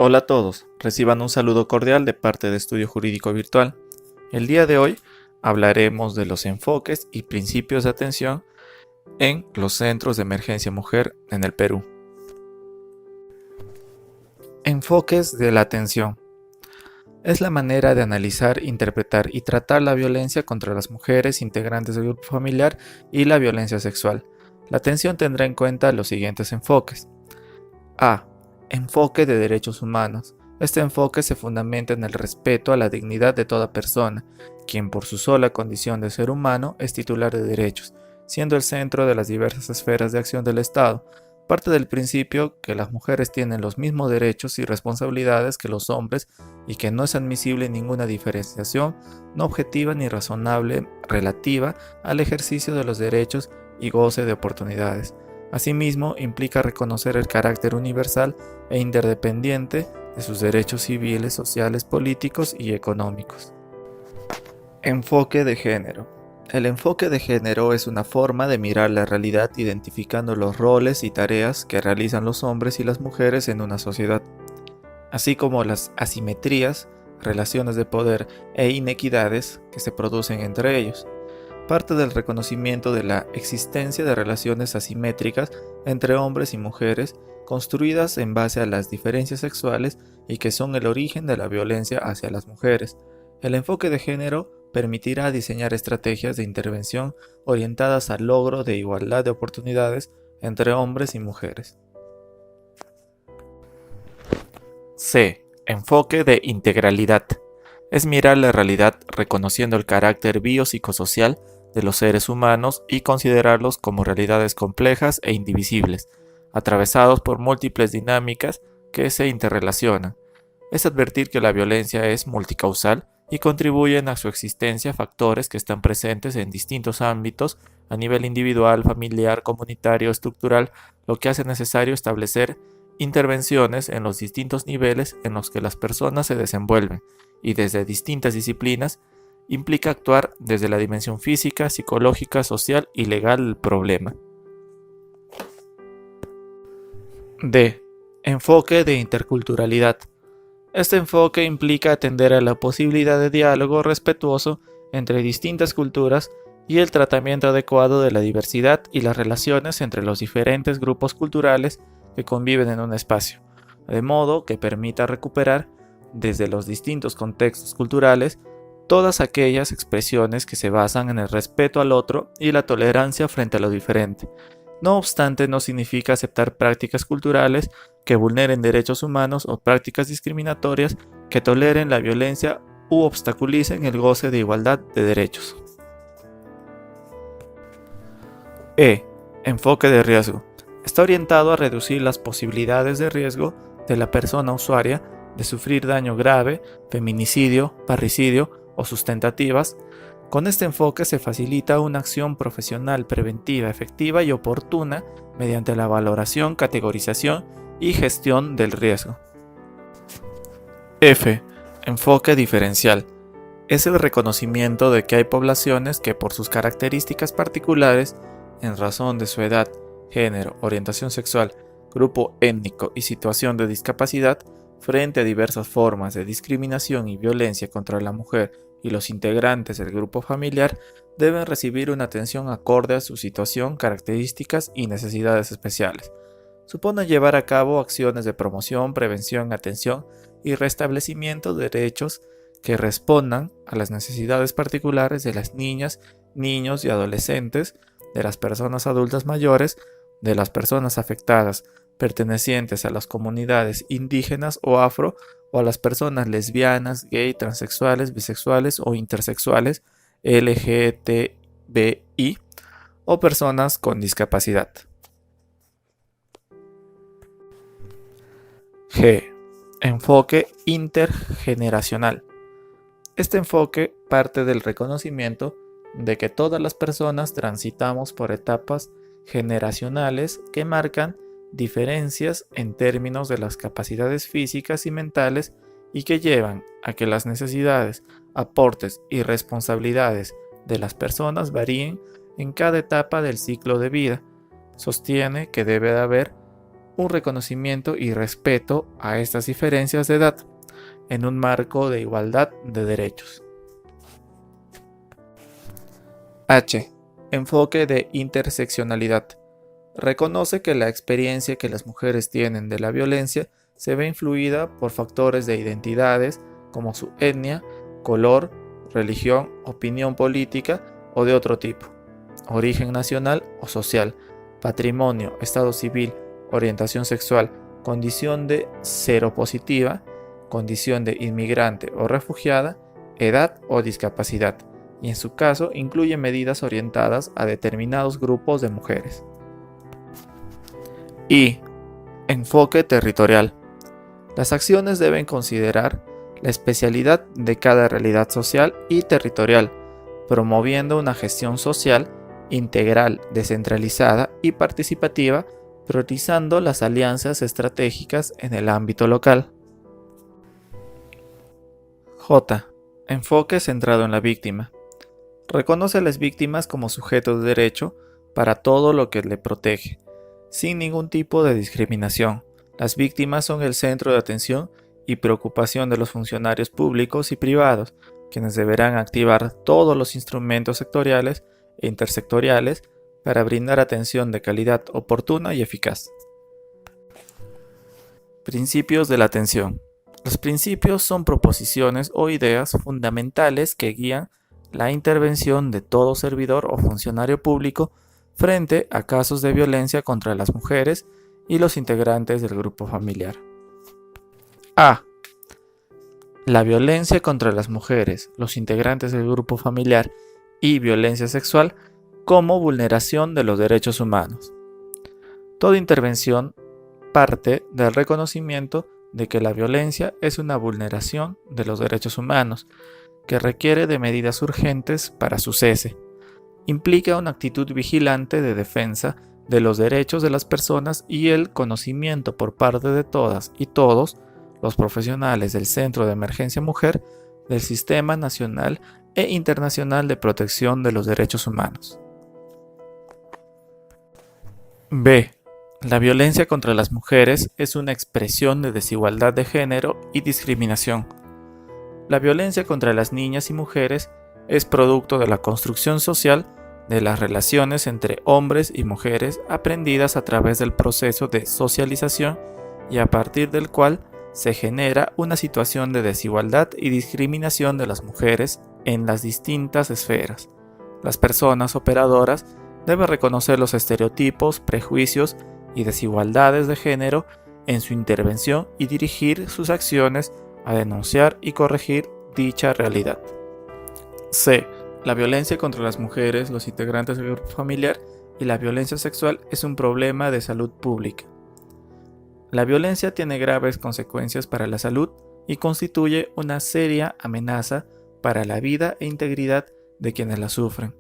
Hola a todos, reciban un saludo cordial de parte de Estudio Jurídico Virtual. El día de hoy hablaremos de los enfoques y principios de atención en los centros de emergencia mujer en el Perú. Enfoques de la atención. Es la manera de analizar, interpretar y tratar la violencia contra las mujeres integrantes del grupo familiar y la violencia sexual. La atención tendrá en cuenta los siguientes enfoques. A. Enfoque de derechos humanos. Este enfoque se fundamenta en el respeto a la dignidad de toda persona, quien por su sola condición de ser humano es titular de derechos, siendo el centro de las diversas esferas de acción del Estado. Parte del principio que las mujeres tienen los mismos derechos y responsabilidades que los hombres y que no es admisible ninguna diferenciación, no objetiva ni razonable relativa al ejercicio de los derechos y goce de oportunidades. Asimismo, implica reconocer el carácter universal e interdependiente de sus derechos civiles, sociales, políticos y económicos. Enfoque de género. El enfoque de género es una forma de mirar la realidad identificando los roles y tareas que realizan los hombres y las mujeres en una sociedad, así como las asimetrías, relaciones de poder e inequidades que se producen entre ellos. Parte del reconocimiento de la existencia de relaciones asimétricas entre hombres y mujeres construidas en base a las diferencias sexuales y que son el origen de la violencia hacia las mujeres. El enfoque de género permitirá diseñar estrategias de intervención orientadas al logro de igualdad de oportunidades entre hombres y mujeres. C. Enfoque de integralidad. Es mirar la realidad reconociendo el carácter biopsicosocial de los seres humanos y considerarlos como realidades complejas e indivisibles, atravesados por múltiples dinámicas que se interrelacionan. Es advertir que la violencia es multicausal y contribuyen a su existencia factores que están presentes en distintos ámbitos a nivel individual, familiar, comunitario, estructural, lo que hace necesario establecer intervenciones en los distintos niveles en los que las personas se desenvuelven y desde distintas disciplinas. Implica actuar desde la dimensión física, psicológica, social y legal del problema. D. Enfoque de interculturalidad. Este enfoque implica atender a la posibilidad de diálogo respetuoso entre distintas culturas y el tratamiento adecuado de la diversidad y las relaciones entre los diferentes grupos culturales que conviven en un espacio, de modo que permita recuperar, desde los distintos contextos culturales, todas aquellas expresiones que se basan en el respeto al otro y la tolerancia frente a lo diferente. No obstante, no significa aceptar prácticas culturales que vulneren derechos humanos o prácticas discriminatorias que toleren la violencia u obstaculicen el goce de igualdad de derechos. E. Enfoque de riesgo. Está orientado a reducir las posibilidades de riesgo de la persona usuaria de sufrir daño grave, feminicidio, parricidio o sus tentativas. Con este enfoque se facilita una acción profesional preventiva, efectiva y oportuna mediante la valoración, categorización y gestión del riesgo. F. Enfoque diferencial. Es el reconocimiento de que hay poblaciones que por sus características particulares, en razón de su edad, género, orientación sexual, grupo étnico y situación de discapacidad, frente a diversas formas de discriminación y violencia contra la mujer y los integrantes del grupo familiar, deben recibir una atención acorde a su situación, características y necesidades especiales. Supone llevar a cabo acciones de promoción, prevención, atención y restablecimiento de derechos que respondan a las necesidades particulares de las niñas, niños y adolescentes, de las personas adultas mayores, de las personas afectadas pertenecientes a las comunidades indígenas o afro, o a las personas lesbianas, gay, transexuales, bisexuales o intersexuales, LGTBI o personas con discapacidad. G. Enfoque intergeneracional. Este enfoque parte del reconocimiento de que todas las personas transitamos por etapas generacionales que marcan diferencias en términos de las capacidades físicas y mentales y que llevan a que las necesidades, aportes y responsabilidades de las personas varíen en cada etapa del ciclo de vida. Sostiene que debe de haber un reconocimiento y respeto a estas diferencias de edad en un marco de igualdad de derechos. H. Enfoque de interseccionalidad. Reconoce que la experiencia que las mujeres tienen de la violencia se ve influida por factores de identidades como su etnia, color, religión, opinión política o de otro tipo, origen nacional o social, patrimonio, estado civil, orientación sexual, condición de seropositiva, condición de inmigrante o refugiada, edad o discapacidad, y en su caso incluye medidas orientadas a determinados grupos de mujeres. Y enfoque territorial. Las acciones deben considerar la especialidad de cada realidad social y territorial, promoviendo una gestión social integral, descentralizada y participativa, priorizando las alianzas estratégicas en el ámbito local. J. Enfoque centrado en la víctima. Reconoce a las víctimas como sujetos de derecho para todo lo que le protege, sin ningún tipo de discriminación. Las víctimas son el centro de atención y preocupación de los funcionarios públicos y privados, quienes deberán activar todos los instrumentos sectoriales e intersectoriales para brindar atención de calidad oportuna y eficaz. Principios de la atención. Los principios son proposiciones o ideas fundamentales que guían la intervención de todo servidor o funcionario público frente a casos de violencia contra las mujeres y los integrantes del grupo familiar. A. La violencia contra las mujeres, los integrantes del grupo familiar y violencia sexual como vulneración de los derechos humanos. Toda intervención parte del reconocimiento de que la violencia es una vulneración de los derechos humanos que requiere de medidas urgentes para su cese. Implica una actitud vigilante de defensa de los derechos de las personas y el conocimiento por parte de todas y todos los profesionales del Centro de Emergencia Mujer del Sistema Nacional e Internacional de Protección de los Derechos Humanos. B. La violencia contra las mujeres es una expresión de desigualdad de género y discriminación. La violencia contra las niñas y mujeres es producto de la construcción social de las relaciones entre hombres y mujeres aprendidas a través del proceso de socialización y a partir del cual se genera una situación de desigualdad y discriminación de las mujeres en las distintas esferas. Las personas operadoras deben reconocer los estereotipos, prejuicios y desigualdades de género en su intervención y dirigir sus acciones a denunciar y corregir dicha realidad. C. La violencia contra las mujeres, los integrantes del grupo familiar y la violencia sexual es un problema de salud pública. La violencia tiene graves consecuencias para la salud y constituye una seria amenaza para la vida e integridad de quienes la sufren.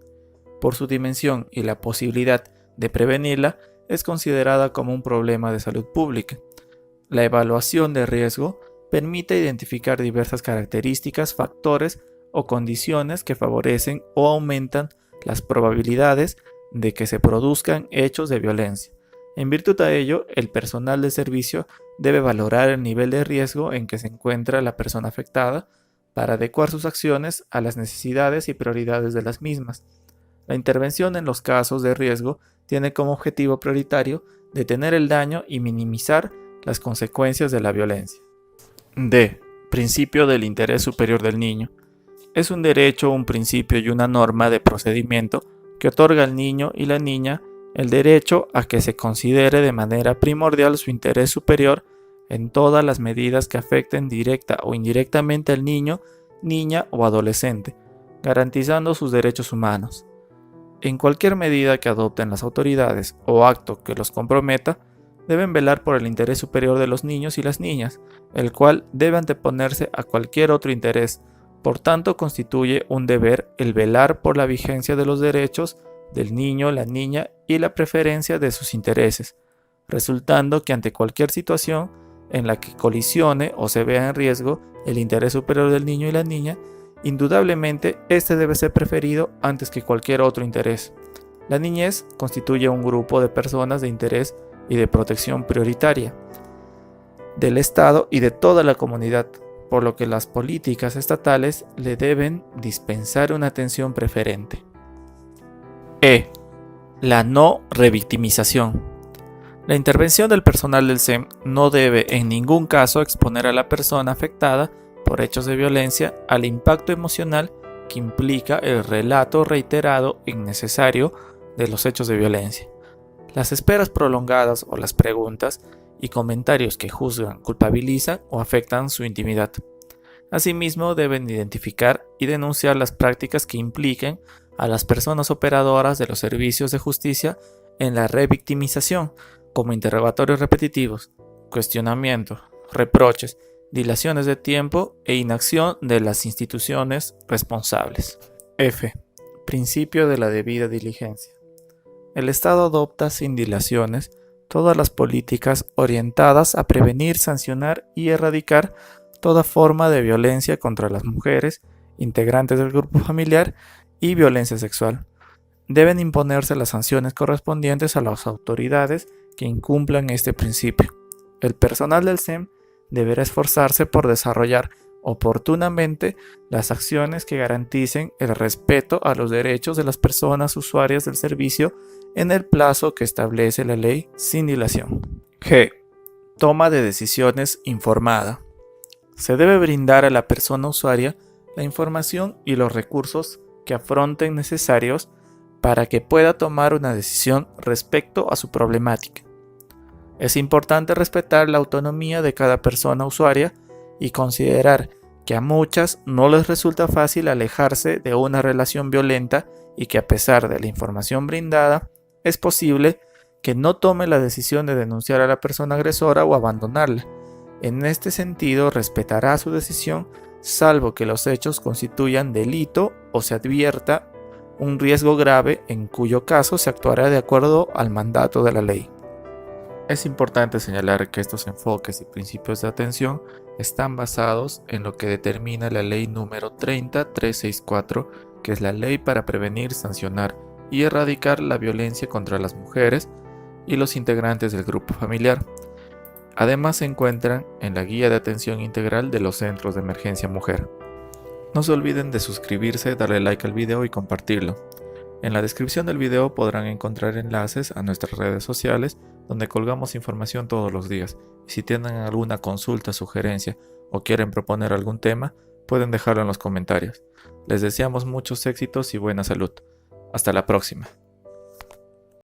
Por su dimensión y la posibilidad de prevenirla, es considerada como un problema de salud pública. La evaluación de riesgo permite identificar diversas características, factores o condiciones que favorecen o aumentan las probabilidades de que se produzcan hechos de violencia. En virtud de ello, el personal de servicio debe valorar el nivel de riesgo en que se encuentra la persona afectada para adecuar sus acciones a las necesidades y prioridades de las mismas. La intervención en los casos de riesgo tiene como objetivo prioritario detener el daño y minimizar las consecuencias de la violencia. D. Principio del interés superior del niño. Es un derecho, un principio y una norma de procedimiento que otorga al niño y la niña el derecho a que se considere de manera primordial su interés superior en todas las medidas que afecten directa o indirectamente al niño, niña o adolescente, garantizando sus derechos humanos. En cualquier medida que adopten las autoridades o acto que los comprometa, deben velar por el interés superior de los niños y las niñas, el cual debe anteponerse a cualquier otro interés. Por tanto, constituye un deber el velar por la vigencia de los derechos del niño, la niña y la preferencia de sus intereses, resultando que ante cualquier situación en la que colisione o se vea en riesgo el interés superior del niño y la niña, indudablemente este debe ser preferido antes que cualquier otro interés. La niñez constituye un grupo de personas de interés y de protección prioritaria del Estado y de toda la comunidad, por lo que las políticas estatales le deben dispensar una atención preferente. La no revictimización. La intervención del personal del SEM no debe en ningún caso exponer a la persona afectada por hechos de violencia al impacto emocional que implica el relato reiterado e innecesario de los hechos de violencia. Las esperas prolongadas o las preguntas y comentarios que juzgan, culpabilizan o afectan su intimidad. Asimismo, deben identificar y denunciar las prácticas que impliquen a las personas operadoras de los servicios de justicia en la revictimización, como interrogatorios repetitivos, cuestionamientos, reproches, dilaciones de tiempo e inacción de las instituciones responsables. Principio de la debida diligencia. El Estado adopta sin dilaciones todas las políticas orientadas a prevenir, sancionar y erradicar toda forma de violencia contra las mujeres, integrantes del grupo familiar y violencia sexual. Deben imponerse las sanciones correspondientes a las autoridades que incumplan este principio. El personal del SEM deberá esforzarse por desarrollar oportunamente las acciones que garanticen el respeto a los derechos de las personas usuarias del servicio en el plazo que establece la ley sin dilación. Toma de decisiones informada. Se debe brindar a la persona usuaria la información y los recursos que afronten necesarios para que pueda tomar una decisión respecto a su problemática. Es importante respetar la autonomía de cada persona usuaria y considerar que a muchas no les resulta fácil alejarse de una relación violenta y que a pesar de la información brindada, es posible que no tome la decisión de denunciar a la persona agresora o abandonarla. En este sentido, respetará su decisión, salvo que los hechos constituyan delito o se advierta un riesgo grave, en cuyo caso se actuará de acuerdo al mandato de la ley. Es importante señalar que estos enfoques y principios de atención están basados en lo que determina la ley número 30364, que es la ley para prevenir, sancionar y erradicar la violencia contra las mujeres y los integrantes del grupo familiar. Además se encuentran en la guía de atención integral de los centros de emergencia mujer. No se olviden de suscribirse, darle like al video y compartirlo. En la descripción del video podrán encontrar enlaces a nuestras redes sociales donde colgamos información todos los días. Y si tienen alguna consulta, sugerencia o quieren proponer algún tema, pueden dejarlo en los comentarios. Les deseamos muchos éxitos y buena salud. Hasta la próxima.